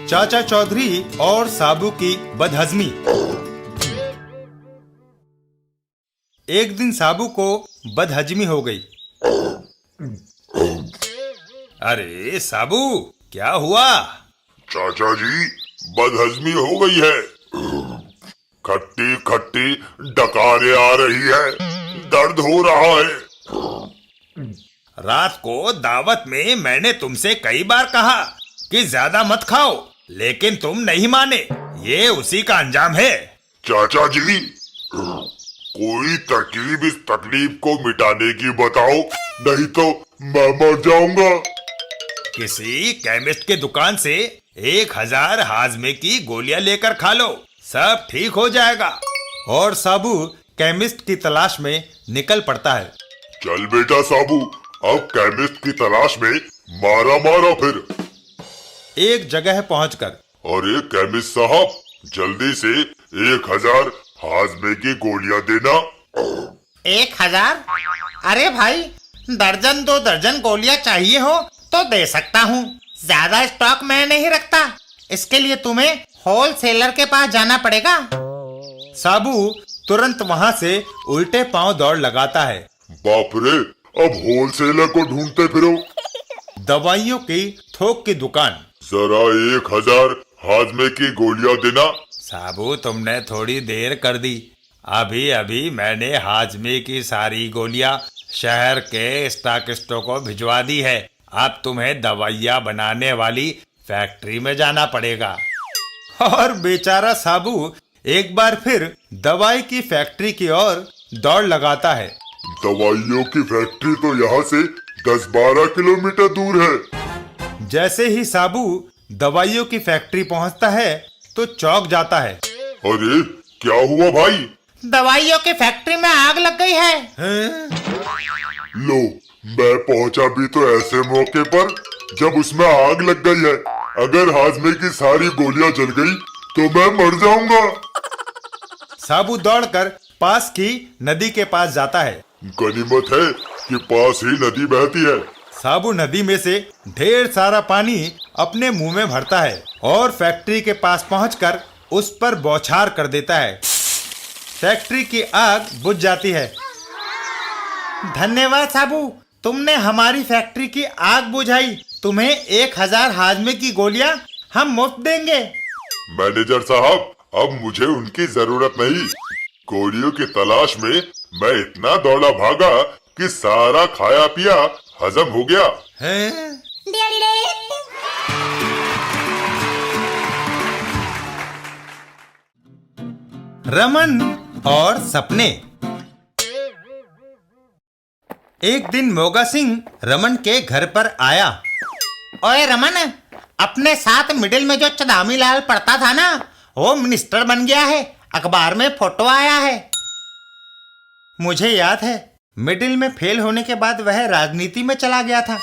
चाचा चौधरी और साबू की बदहजमी। एक दिन साबू को बदहजमी हो गई। अरे साबू, क्या हुआ? चाचा जी, बदहजमी हो गई है। खट्टी खट्टी डकारें आ रही है, दर्द हो रहा है। रात को दावत में मैंने तुमसे कई बार कहा कि ज्यादा मत खाओ, लेकिन तुम नहीं माने। ये उसी का अंजाम है। चाचा जी, कोई तरकीब इस तकलीफ को मिटाने की बताओ, नहीं तो मैं मर जाऊंगा। किसी केमिस्ट के दुकान से 1000 हाजमे की गोलियां लेकर खा लो, सब ठीक हो जाएगा। और साबू केमिस्ट की तलाश में निकल पड़ता है। चल बेटा साबू, अब केमिस्ट की तलाश में मारा मारा फिर। एक जगह पहुंचकर, अरे केमिस्ट साहब, जल्दी से 1000 हाजमे की गोलियां देना। 1000? अरे भाई, दर्जन 2 दर्जन गोलियां चाहिए हो तो दे सकता हूँ। ज्यादा स्टॉक मैं नहीं रखता, इसके लिए तुम्हें होलसेलर के पास जाना पड़ेगा। साबू तुरंत वहां से उल्टे पांव दौड़ लगाता है। बाप रे, अब होलसेलर को ढूंढते फिरो। दवाइयों की थोक की दुकान। जरा 1000 हाजमे की गोलियां देना। साबू, तुमने थोड़ी देर कर दी। अभी अभी मैंने हाजमे की सारी गोलियां शहर के स्टॉकिस्टों को भिजवा दी है। अब तुम्हें दवाइयां बनाने वाली फैक्ट्री में जाना पड़ेगा। और बेचारा साबू एक बार फिर दवाई की फैक्ट्री की ओर दौड़ लगाता है। दवाइयों की फैक्ट्री तो यहाँ से 10-12 किलोमीटर दूर है। जैसे ही साबू दवाइयों की फैक्ट्री पहुंचता है तो चौंक जाता है। अरे क्या हुआ भाई? दवाइयों की फैक्ट्री में आग लग गई है। लो, मैं पहुंचा भी तो ऐसे मौके पर जब उसमें आग लग गई है। अगर हाजमे की सारी गोलियां जल गई तो मैं मर जाऊंगा। साबू दौड़कर पास की नदी के पास जाता है। गनीमत है कि पास ही नदी बहती है। साबू नदी में से ढेर सारा पानी अपने मुंह में भरता है और फैक्ट्री के पास पहुंचकर उस पर बौछार कर देता है। फैक्ट्री की आग बुझ जाती है। धन्यवाद साबू, तुमने हमारी फैक्ट्री की आग बुझाई। तुम्हें 1000 हाजमे की गोलियां हम मुफ्त देंगे। मैनेजर साहब, अब मुझे उनकी जरूरत नहीं। गोलियों की तलाश में मैं इतना दौड़ा भागा कि सारा खाया पिया हजम हो गया। रमन और सपने। एक दिन मोगा सिंह रमन के घर पर आया। ओए रमन, अपने साथ मिडिल में जो चदामी लाल पढ़ता था ना, वो मिनिस्टर बन गया है। अखबार में फोटो आया है। मुझे याद है, मिडिल में फेल होने के बाद वह राजनीति में चला गया था।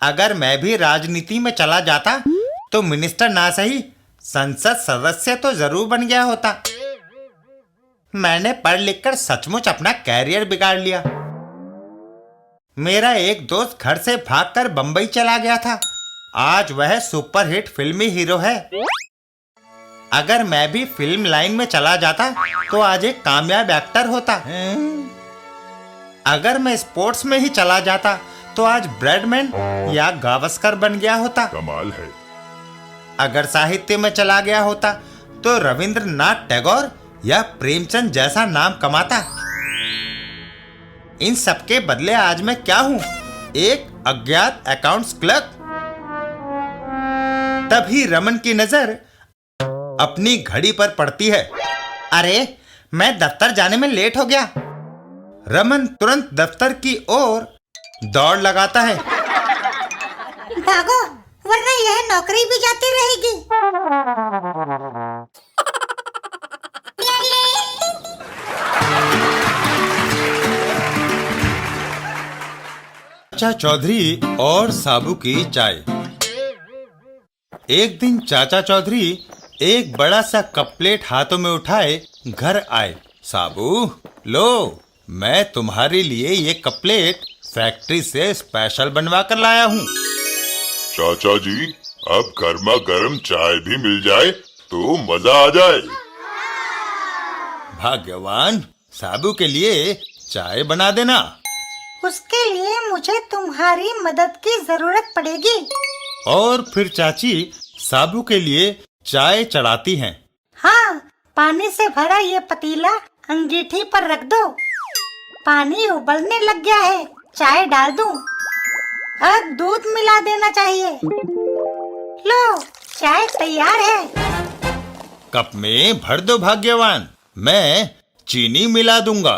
अगर मैं भी राजनीति में चला जाता तो मिनिस्टर ना सही, संसद सदस्य तो जरूर बन गया होता। मैंने पढ़ लिखकर सचमुच अपना कैरियर बिगाड़ लिया। मेरा एक दोस्त घर से भागकर बंबई चला गया था। आज वह सुपरहिट फिल्मी हीरो है। अगर मैं भी फिल्म लाइन में चला जाता तो आज एक कामयाब एक्टर होता। अगर मैं स्पोर्ट्स में ही चला जाता तो आज ब्रैडमैन या गावस्कर बन गया होता। कमाल है। अगर साहित्य में चला गया होता तो रविंद्रनाथ टैगोर या प्रेमचंद जैसा नाम कमाता। इन सबके बदले आज मैं क्या हूं? एक अज्ञात अकाउंट्स क्लर्क। तभी रमन की नजर अपनी घड़ी पर पड़ती है। अरे, मैं दफ्तर जाने में लेट हो गया। रमन तुरंत दफ्तर की ओर दौड़ लगाता है। भागो, वरना यह नौकरी भी जाती रहेगी। चाचा चौधरी और साबू की चाय। एक दिन चाचा चौधरी एक बड़ा सा कप प्लेट हाथों में उठाए घर आए। साबू, लो, मैं तुम्हारे लिए ये कप प्लेट फैक्ट्री से स्पेशल बनवा कर लाया हूँ। चाचा जी, अब गर्मा गर्म चाय भी मिल जाए तो मजा आ जाए। भाग्यवान, साबू के लिए चाय बना देना। उसके लिए मुझे तुम्हारी मदद की जरूरत पड़ेगी। और फिर चाची साबू के लिए चाय चढ़ाती हैं। हाँ, पानी से भरा ये पतीला अंगीठी पर रख दो। पानी उबलने लग गया है, चाय डाल दूं। अब दूध मिला देना चाहिए। लो, चाय तैयार है। कप में भर दो भाग्यवान, मैं चीनी मिला दूंगा।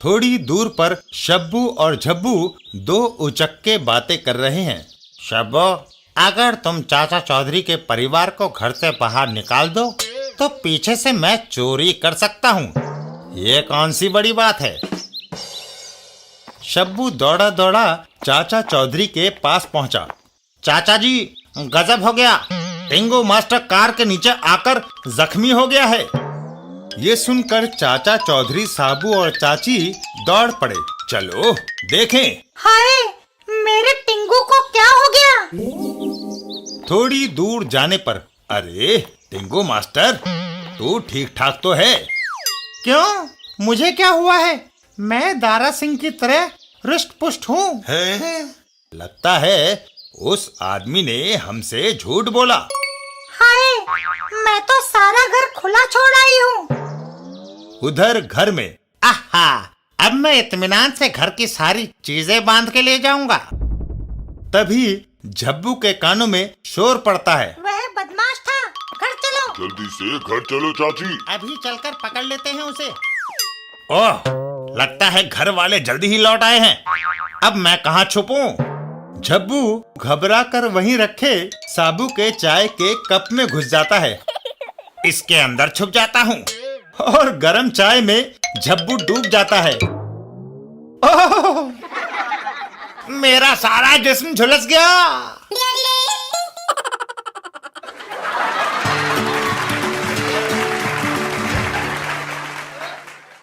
थोड़ी दूर पर शब्बू और झब्बू दो उचक्के बातें कर रहे हैं। शब्बू, अगर तुम चाचा चौधरी के परिवार को घर से बाहर निकाल दो तो पीछे से मैं चोरी कर सकता हूँ। ये कौन सी बड़ी बात है? शब्बू दौड़ा दौड़ा चाचा चौधरी के पास पहुंचा। चाचा जी, गजब हो गया। टिंगू मास्टर कार के नीचे आकर जख्मी हो गया है। ये सुनकर चाचा चौधरी साबू और चाची दौड़ पड़े। चलो देखें। हाय, मेरे टिंगू को क्या हो गया? थोड़ी दूर जाने पर, अरे टिंगू मास्टर, तू ठीक ठाक तो है? क्यों, मुझे क्या हुआ है? मैं दारा सिंह की तरह रुष्ट पुष्ट हूँ। लगता है उस आदमी ने हमसे झूठ बोला। हाय, मैं तो सारा घर खुला छोड़ आई हूँ। उधर घर में, आहा, अब मैं इत्मीनान से घर की सारी चीजें बांध के ले जाऊंगा। तभी झब्बू के कानों में शोर पड़ता है। वह बदमाश था, घर चलो। जल्दी से घर चलो चाची। अभी चलकर पकड़ लेते हैं उसे। ओह, लगता है घर वाले जल्दी ही लौट आए हैं। अब मैं कहाँ छुपूं? झब्बू घबरा कर वहीं रखे साबू के चाय के कप में घुस जाता है। इसके अंदर छुप जाता हूँ। और गरम चाय में झब्बू डूब जाता है। ओह, मेरा सारा जिस्म झुलस गया।